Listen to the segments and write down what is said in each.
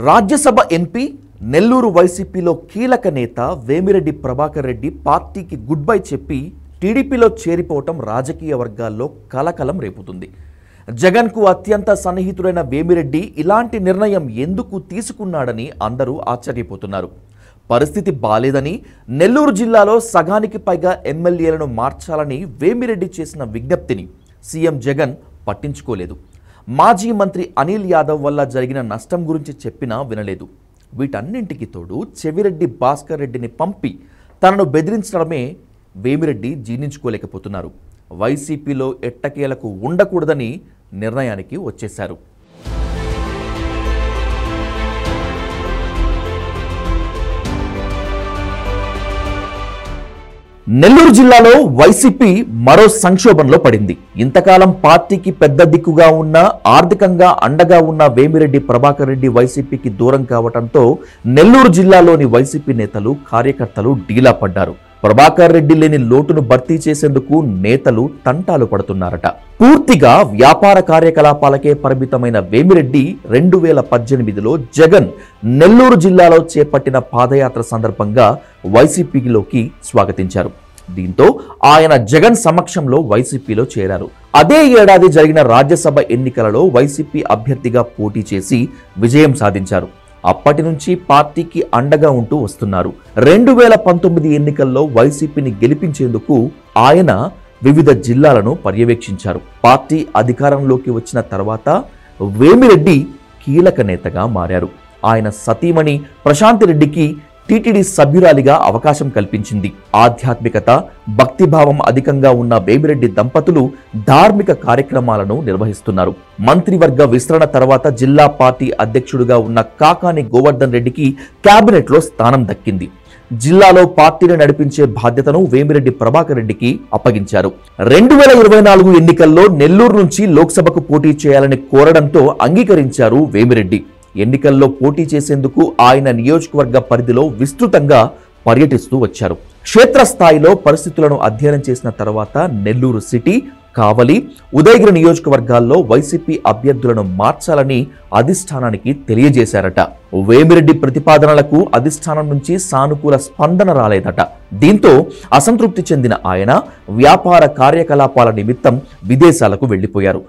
Rajya Sabha MP Nellore వైసీపీలో కీలక నేత వేమిరెడ్డి ప్రభాకర్ రెడ్డి పార్టీకి గుడ్ బై చెప్పి టీడీపీలో చేరిపోవటం రాజకీయ వర్గాల్లో కలకలం రేపుతుంది. జగన్కు అత్యంత సన్నిహితుడైన వేమిరెడ్డి ఇలాంటి నిర్ణయం ఎందుకు తీసుకున్నాడని అందరూ ఆశ్చర్యపోతున్నారు. పరిస్థితి బాలేదని నెల్లూరు జిల్లాలో సగానికి పైగా ఎమ్మెల్యేలను మార్చాలని వేమిరెడ్డి చేసిన విజ్ఞప్తిని సీఎం జగన్ పట్టించుకోలేదు. మాజీ మంత్రి అనిల్ యాదవ్ వల్ల జరిగిన నష్టం గురించి చెప్పినా వినలేదు. వీటన్నింటికి తోడు చెవిరెడ్డి భాస్కర్ రెడ్డిని పంపి తనను బెదిరించడమే వేమిరెడ్డి జీర్ణించుకోలేకపోతున్నారు. వైసీపీలో ఎట్టకేలకు ఉండకూడదని నిర్ణయానికి వచ్చేశారు. నెల్లూరు జిల్లాలో వైసీపీ మరో సంక్షోభంలో పడింది. ఇంతకాలం పార్టీకి పెద్ద దిక్కుగా ఉన్న, ఆర్థికంగా అండగా ఉన్న వేమిరెడ్డి ప్రభాకర్ రెడ్డి వైసీపీకి దూరం కావడంతో నెల్లూరు జిల్లాలోని వైసీపీ నేతలు, కార్యకర్తలు డీలా పడ్డారు. ప్రభాకర్ రెడ్డి లేని లోటును భర్తీ చేసేందుకు నేతలు తంటాలు పడుతున్నారట. పూర్తిగా వ్యాపార కార్యకలాపాలకే పరిమితమైన వేమిరెడ్డి 2018లో జగన్ నెల్లూరు జిల్లాలో చేపట్టిన పాదయాత్ర సందర్భంగా వైసీపీలోకి స్వాగతించారు. దీంతో ఆయన జగన్ సమక్షంలో వైసీపీలో చేరారు. అదే ఏడాది జరిగిన రాజ్యసభ ఎన్నికలలో వైసీపీ అభ్యర్థిగా పోటీ చేసి విజయం సాధించారు. అప్పటి నుంచి పార్టీకి అండగా ఉంటూ వస్తున్నారు. 2019 ఎన్నికల్లో వైసీపీని గెలిపించేందుకు ఆయన వివిధ జిల్లాలను పర్యవేక్షించారు. పార్టీ అధికారంలోకి వచ్చిన తర్వాత వేమిరెడ్డి కీలక నేతగా మారారు. ఆయన సతీమణి ప్రశాంతి రెడ్డికి టీటీడీ సభ్యురాలిగా అవకాశం కల్పించింది. ఆధ్యాత్మికత, భక్తిభావం అధికంగా ఉన్న వేమిరెడ్డి దంపతులు ధార్మిక కార్యక్రమాలను నిర్వహిస్తున్నారు. మంత్రివర్గ విస్తరణ తర్వాత జిల్లా పార్టీ అధ్యక్షుడిగా ఉన్న కాకాని గోవర్ధన్ రెడ్డికి కేబినెట్లో స్థానం దక్కింది. జిల్లాలో పార్టీని నడిపించే బాధ్యతను వేమిరెడ్డి ప్రభాకర్ రెడ్డికి అప్పగించారు. 2024 ఎన్నికల్లో నెల్లూరు నుంచి లోక్సభకు పోటీ చేయాలని కోరడంతో అంగీకరించారు వేమిరెడ్డి. ఎన్నికల్లో పోటీ చేసేందుకు ఆయన నియోజకవర్గ పరిధిలో విస్తృతంగా పర్యటిస్తూ వచ్చారు. క్షేత్రస్థాయిలో పరిస్థితులను అధ్యయనం చేసిన తర్వాత నెల్లూరు సిటీ, కావలి, ఉదయగిరి నియోజకవర్గాల్లో వైసీపీ అభ్యర్థులను మార్చాలని అధిష్టానానికి తెలియజేశారట. వేమిరెడ్డి ప్రతిపాదనలకు అధిష్టానం నుంచి సానుకూల స్పందన రాలేదట. దీంతో అసంతృప్తి చెందిన ఆయన వ్యాపార కార్యకలాపాల నిమిత్తం విదేశాలకు వెళ్లిపోయారు.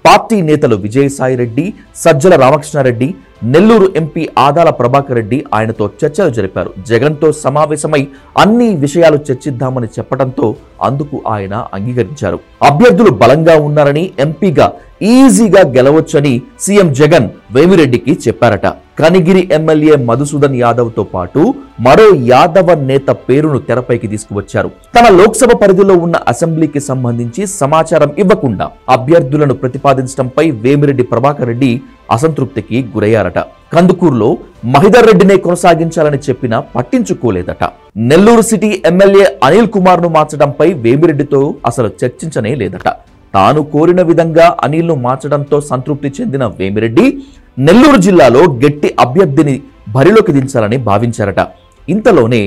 పార్టీ నేతలు విజయసాయిరెడ్డి, సజ్జల రామకృష్ణారెడ్డి, నెల్లూరు ఎంపీ ఆదాల ప్రభాకర్ రెడ్డి ఆయనతో చర్చలు జరిపారు. జగన్తో సమావేశమై అన్ని విషయాలు చర్చిద్దామని చెప్పడంతో అందుకు ఆయన అంగీకరించారు. అభ్యర్థులు బలంగా ఉన్నారని, ఎంపీగా ఈజీగా గెలవొచ్చని సీఎం జగన్ వేమిరెడ్డికి చెప్పారట. కనిగిరి ఎమ్మెల్యే మధుసూదన్ యాదవ్ తో పాటు మరో యాదవ నేత పేరును తెరపైకి తీసుకువచ్చారు. తన లోక్సభ పరిధిలో ఉన్న అసెంబ్లీకి సంబంధించి సమాచారం ఇవ్వకుండా అభ్యర్థులను ప్రతిపాదించడంపై వేమిరెడ్డి ప్రభాకర్ రెడ్డి అసంతృప్తికి గురయ్యారట. కందుకూరులో మహిదర్ రెడ్డినే కొనసాగించాలని చెప్పినా పట్టించుకోలేదట. నెల్లూరు సిటీ ఎమ్మెల్యే అనిల్ కుమార్ ను మార్చడంపై వేమిరెడ్డితో అసలు చర్చించనే లేదట. తాను కోరిన విధంగా అనిల్ను మార్చడంతో సంతృప్తి చెందిన వేమిరెడ్డి నెల్లూరు జిల్లాలో గట్టి అభ్యర్థిని బరిలోకి దించాలని భావించారట. ఇంతలోనే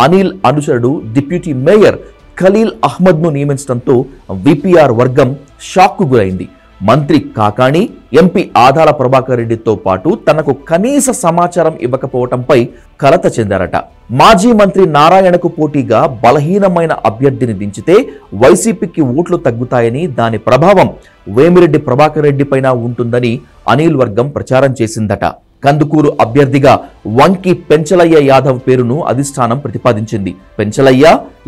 అనిల్ అనుచరుడు డిప్యూటీ మేయర్ ఖలీల్ అహ్మద్ ను నియమించడంతో విపిఆర్ వర్గం షాక్కు గురైంది. మంత్రి కాకాణి, ఎంపీ ఆదాల ప్రభాకర్ రెడ్డితో పాటు తనకు కనీస సమాచారం ఇవ్వకపోవడంపై కలత చెందారట. మాజీ మంత్రి నారాయణకు పోటీగా బలహీనమైన అభ్యర్థిని దించితే వైసీపీకి ఓట్లు తగ్గుతాయని, దాని ప్రభావం వేమిరెడ్డి ప్రభాకర్ రెడ్డి పైన ఉంటుందని అనిల్ వర్గం ప్రచారం చేసిందట. కందుకూరు అభ్యర్థిగా వంకి పెంచలయ్య యాదవ్ పేరును అధిష్టానం ప్రతిపాదించింది. పెంచలయ్య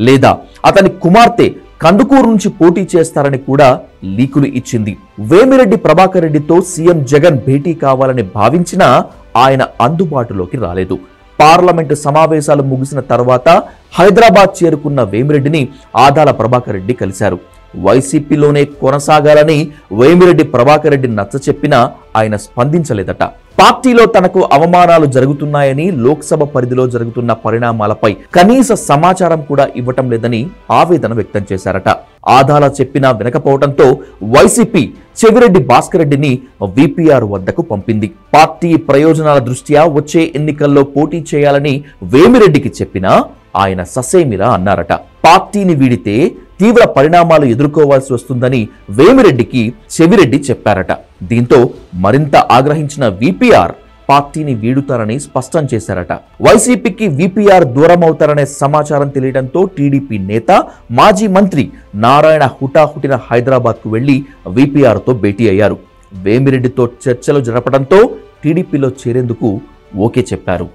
లేదా అతని కుమార్తె కందుకూరు నుంచి పోటీ చేస్తారని కూడా లీకులు ఇచ్చింది. వేమిరెడ్డి ప్రభాకర్ రెడ్డితో సీఎం జగన్ భేటీ కావాలని భావించినా ఆయన అందుబాటులోకి రాలేదు. పార్లమెంటు సమావేశాలు ముగిసిన తర్వాత హైదరాబాద్ చేరుకున్న వేమిరెడ్డిని ఆదాల ప్రభాకర్ రెడ్డి కలిశారు. వైసీపీలోనే కొనసాగాలని వేమిరెడ్డి ప్రభాకర్ రెడ్డి నచ్చచెప్పినా ఆయన స్పందించలేదట. పార్టీలో తనకు అవమానాలు జరుగుతున్నాయని, లోక్సభ పరిధిలో జరుగుతున్న పరిణామాలపై కనీస సమాచారం కూడా ఇవ్వటం లేదని ఆవేదన వ్యక్తం చేశారట. ఆదాల చెప్పినా వినకపోవడంతో వైసీపీ చెవిరెడ్డి భాస్కర్ రెడ్డిని విపిఆర్ వద్దకు పంపింది. పార్టీ ప్రయోజనాల దృష్ట్యా వచ్చే ఎన్నికల్లో పోటీ చేయాలని వేమిరెడ్డికి చెప్పినా ఆయన ససేమిరా అన్నారట. పార్టీని వీడితే తీవ్ర పరిణామాలు ఎదుర్కోవాల్సి వస్తుందని వేమిరెడ్డికి చెవిరెడ్డి చెప్పారట. దీంతో మరింత ఆగ్రహించిన విపిఆర్ పార్టీని వీడుతారని స్పష్టం చేశారట. వైసీపీకి విపిఆర్ దూరమవుతారనే సమాచారం తెలియడంతో టీడీపీ నేత మాజీ మంత్రి నారాయణ హుటాహుటిన హైదరాబాద్కు వెళ్లి విపిఆర్తో భేటీ అయ్యారు. వేమిరెడ్డితో చర్చలు జరపడంతో టీడీపీలో చేరేందుకు ఓకే చెప్పారు.